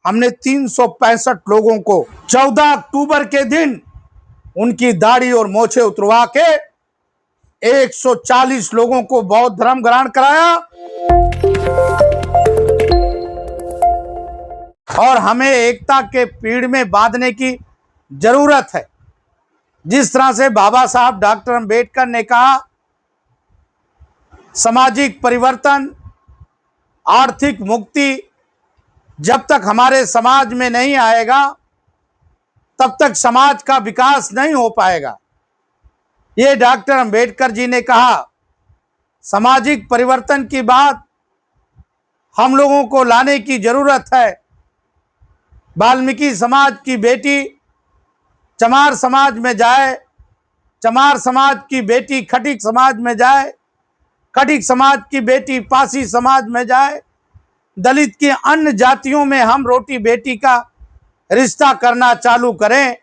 हमने 365 लोगों को 14 अक्टूबर के दिन उनकी दाढ़ी और मोछे उतरवा के 140 लोगों को बौद्ध धर्म ग्रहण कराया। और हमें एकता के पीड़ में बांधने की जरूरत है। जिस तरह से बाबा साहब डॉक्टर अंबेडकर ने कहा, सामाजिक परिवर्तन, आर्थिक मुक्ति जब तक हमारे समाज में नहीं आएगा तब तक समाज का विकास नहीं हो पाएगा। ये डॉक्टर अंबेडकर जी ने कहा। सामाजिक परिवर्तन की बात हम लोगों को लाने की जरूरत है। वाल्मीकि समाज की बेटी चमार समाज में जाए, चमार समाज की बेटी खटिक समाज में जाए, खटिक समाज की बेटी पासी समाज में जाए, दलित की अन्य जातियों में हम रोटी बेटी का रिश्ता करना चालू करें।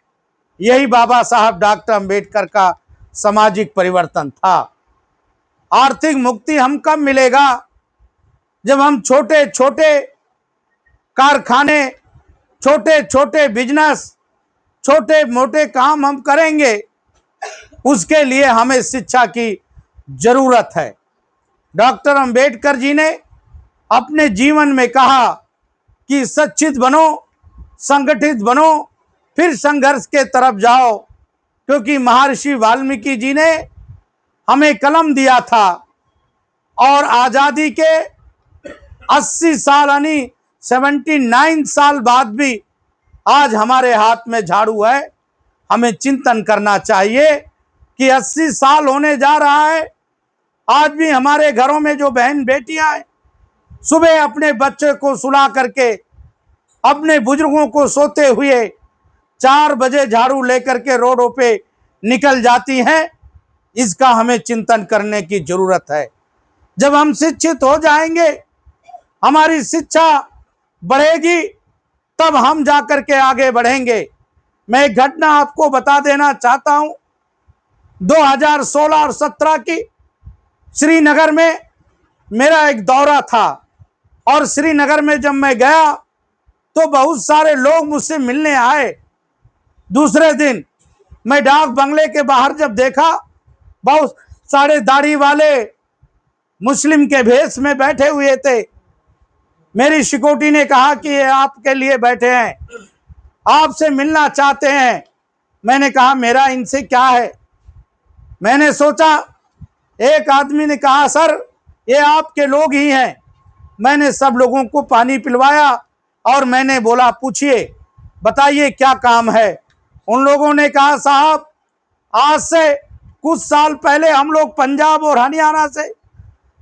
यही बाबा साहब डॉक्टर अंबेडकर का सामाजिक परिवर्तन था। आर्थिक मुक्ति हम कब मिलेगा? जब हम छोटे छोटे कारखाने, छोटे छोटे बिजनेस, छोटे मोटे काम हम करेंगे। उसके लिए हमें शिक्षा की जरूरत है। डॉक्टर अंबेडकर जी ने अपने जीवन में कहा कि शिक्षित बनो, संगठित बनो, फिर संघर्ष के तरफ जाओ। क्योंकि महर्षि वाल्मीकि जी ने हमें कलम दिया था और आज़ादी के 80 साल यानी 79 साल बाद भी आज हमारे हाथ में झाड़ू है। हमें चिंतन करना चाहिए कि 80 साल होने जा रहा है, आज भी हमारे घरों में जो बहन बेटियां हैं, सुबह अपने बच्चे को सुला करके, अपने बुजुर्गों को सोते हुए 4 बजे झाड़ू लेकर के रोडों पे निकल जाती हैं। इसका हमें चिंतन करने की जरूरत है। जब हम शिक्षित हो जाएंगे, हमारी शिक्षा बढ़ेगी, तब हम जाकर के आगे बढ़ेंगे। मैं एक घटना आपको बता देना चाहता हूं। 2016 और 17 की श्रीनगर में मेरा एक दौरा था और श्रीनगर में जब मैं गया तो बहुत सारे लोग मुझसे मिलने आए। दूसरे दिन मैं डाक बंगले के बाहर जब देखा, बहुत सारे दाढ़ी वाले मुस्लिम के भेष में बैठे हुए थे। मेरी सिक्योरिटी ने कहा कि ये आपके लिए बैठे हैं, आपसे मिलना चाहते हैं। मैंने कहा मेरा इनसे क्या है। मैंने सोचा, एक आदमी ने कहा सर ये आपके लोग ही हैं। मैंने सब लोगों को पानी पिलवाया और मैंने बोला पूछिए, बताइए क्या काम है। उन लोगों ने कहा साहब, आज से कुछ साल पहले हम लोग पंजाब और हरियाणा से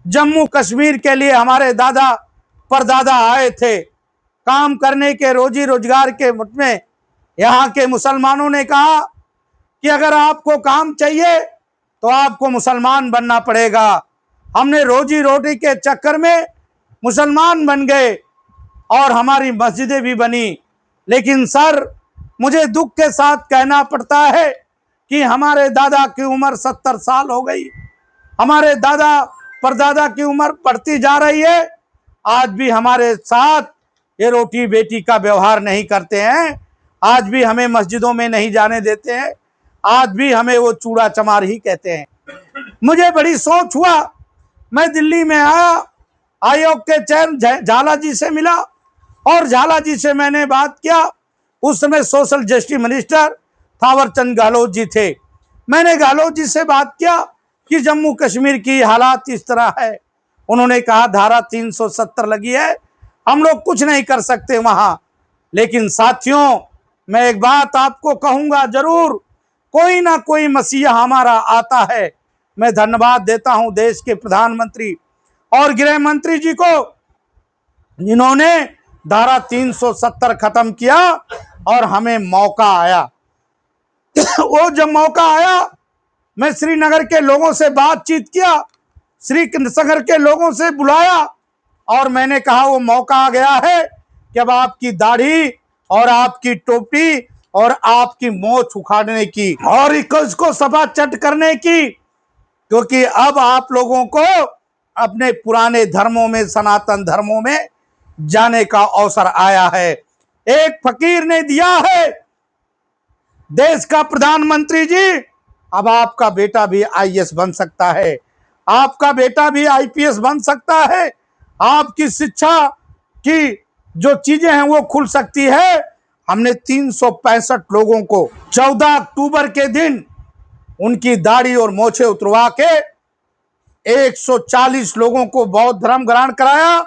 जम्मू कश्मीर के लिए हमारे दादा परदादा आए थे काम करने के, रोजी रोजगार के मुठ में। यहाँ के मुसलमानों ने कहा कि अगर आपको काम चाहिए तो आपको मुसलमान बनना पड़ेगा। हमने रोजी रोटी के चक्कर में मुसलमान बन गए और हमारी मस्जिदें भी बनी। लेकिन सर, मुझे दुख के साथ कहना पड़ता है कि हमारे दादा की उम्र 70 साल हो गई, हमारे दादा परदादा की उम्र बढ़ती जा रही है, आज भी हमारे साथ ये रोटी बेटी का व्यवहार नहीं करते हैं। आज भी हमें मस्जिदों में नहीं जाने देते हैं, आज भी हमें वो चूड़ा चमार ही कहते हैं। मुझे बड़ी सोच हुआ। मैं दिल्ली में आया, आयोग के चेयरमैन झाला जी से मिला और झाला जी से मैंने बात किया। उस समय social justice minister Thawarchand Gehlot ji थे। मैंने गहलोत जी से बात किया कि जम्मू कश्मीर की हालात इस तरह है। उन्होंने कहा धारा 370 लगी है, हम लोग कुछ नहीं कर सकते वहां। लेकिन साथियों, मैं एक बात आपको कहूंगा जरूर, कोई ना कोई मसीहा हमारा आता है। मैं धन्यवाद देता हूं देश के प्रधानमंत्री और गृह मंत्री जी को, जिन्होंने धारा 370 खत्म किया और हमें मौका आया। वो जब मौका आया, मैं श्रीनगर के लोगों से बातचीत किया, श्रीनगर के लोगों से बुलाया और मैंने कहा वो मौका आ गया है कि अब आपकी दाढ़ी और आपकी टोपी और आपकी मोछ उखाड़ने की और इसको सफा चट करने की। क्योंकि अब आप लोगों को अपने पुराने धर्मों में, सनातन धर्मों में जाने का अवसर आया है। एक फकीर ने दिया है। देश का प्रधानमंत्री जी, अब आपका बेटा भी आईएएस बन सकता है, आपका बेटा भी आईपीएस बन सकता है, आपकी शिक्षा की जो चीजें हैं वो खुल सकती है। हमने 365 लोगों को 14 अक्टूबर के दिन उनकी दाढ़ी और मोछे उतरवा के 140 लोगों को बौद्ध धर्म ग्रहण कराया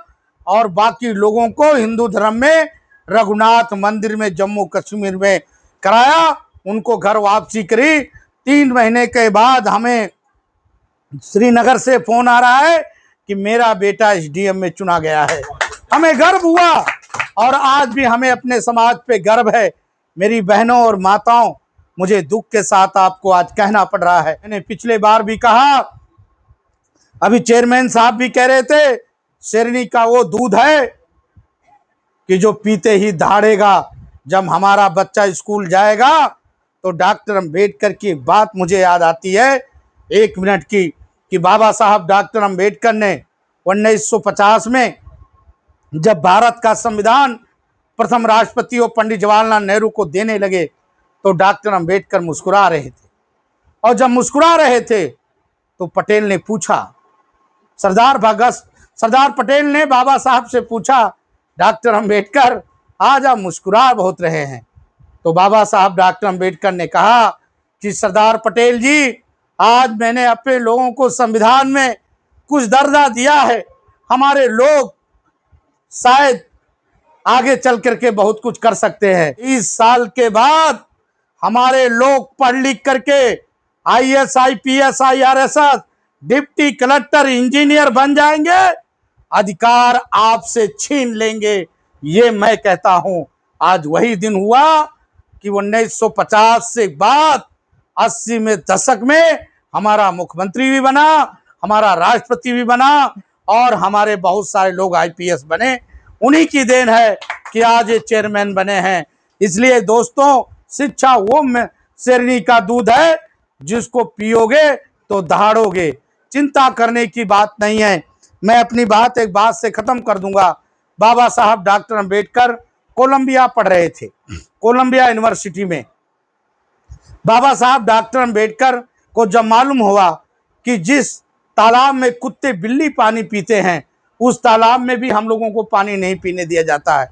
और बाकी लोगों को हिंदू धर्म में रघुनाथ मंदिर में जम्मू कश्मीर में कराया, उनको घर वापसी करी। 3 महीने के बाद हमें श्रीनगर से फोन आ रहा है कि मेरा बेटा एसडीएम में चुना गया है। हमें गर्व हुआ और आज भी हमें अपने समाज पे गर्व है। मेरी बहनों और माताओं, मुझे दुख के साथ आपको आज कहना पड़ रहा है, मैंने पिछले बार भी कहा, अभी चेयरमैन साहब भी कह रहे थे, शेरनी का वो दूध है कि जो पीते ही दहाड़ेगा। जब हमारा बच्चा स्कूल जाएगा तो डॉक्टर अम्बेडकर की एक बात मुझे याद आती है 1 मिनट की, कि बाबा साहब डॉक्टर अम्बेडकर ने 1950 में जब भारत का संविधान प्रथम राष्ट्रपति और पंडित जवाहरलाल नेहरू को देने लगे तो डॉक्टर अम्बेडकर मुस्कुरा रहे थे, और जब मुस्कुरा रहे थे तो पटेल ने पूछा, सरदार पटेल ने बाबा साहब से पूछा, डॉक्टर अम्बेडकर आज आप मुस्कुरा बहुत रहे हैं। तो बाबा साहब डॉक्टर अम्बेडकर ने कहा कि सरदार पटेल जी, आज मैंने अपने लोगों को संविधान में कुछ दर्जा दिया है, हमारे लोग शायद आगे चल करके बहुत कुछ कर सकते हैं। 20 साल के बाद हमारे लोग पढ़ लिख करके IAS, IPS, IRS, deputy collector, engineer बन जाएंगे, अधिकार आपसे छीन लेंगे। ये मैं कहता हूं, आज वही दिन हुआ कि 1950 से बाद 80 में दशक में हमारा मुख्यमंत्री भी बना, हमारा राष्ट्रपति भी बना और हमारे बहुत सारे लोग आईपीएस बने। उन्हीं की देन है कि आज ये चेयरमैन बने हैं। इसलिए दोस्तों, शिक्षा वो शेरनी का दूध है, जिसको पियोगे तो दहाड़ोगे। चिंता करने की बात नहीं है। मैं अपनी बात एक बात से खत्म कर दूंगा। बाबा साहब डॉक्टर अम्बेडकर कोलंबिया पढ़ रहे थे, कोलंबिया यूनिवर्सिटी में। बाबा साहब डॉक्टर अम्बेडकर को जब मालूम हुआ कि जिस तालाब में कुत्ते बिल्ली पानी पीते हैं, उस तालाब में भी हम लोगों को पानी नहीं पीने दिया जाता है,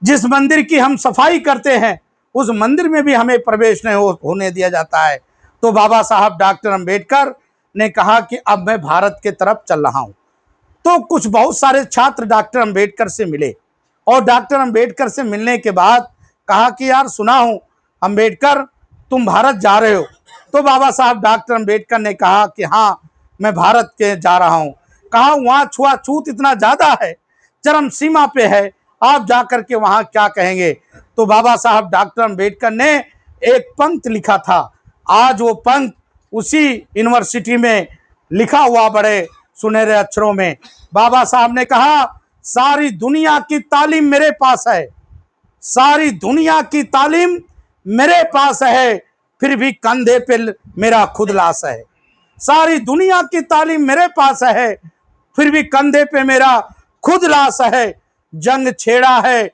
जिस मंदिर की हम सफाई करते हैं उस मंदिर में भी हमें प्रवेश नहीं होने दिया जाता है, तो बाबा साहब डॉक्टर अम्बेडकर ने कहा कि अब मैं भारत के तरफ चल रहा हूं। तो कुछ बहुत सारे छात्र डॉक्टर अम्बेडकर से मिले और डॉक्टर अम्बेडकर से मिलने के बाद कहा कि यार सुना हूं अम्बेडकर तुम भारत जा रहे हो। तो बाबा साहब डॉक्टर अम्बेडकर ने कहा कि हाँ, मैं भारत के जा रहा हूं। कहा वहां छुआछूत इतना ज्यादा है, चरम सीमा पे है, आप जाकर के वहां क्या कहेंगे। तो बाबा साहब डॉक्टर अम्बेडकर ने एक पंक्ति लिखा था, आज वो पंक्ति उसी यूनिवर्सिटी में लिखा हुआ बड़े सुनहरे अक्षरों में। बाबा साहब ने कहा, सारी दुनिया की तालीम मेरे पास है, सारी दुनिया की तालीम मेरे पास है, फिर भी कंधे पे मेरा खुद लाश है। सारी दुनिया की तालीम मेरे पास है, फिर भी कंधे पे मेरा खुद लाश है। जंग छेड़ा है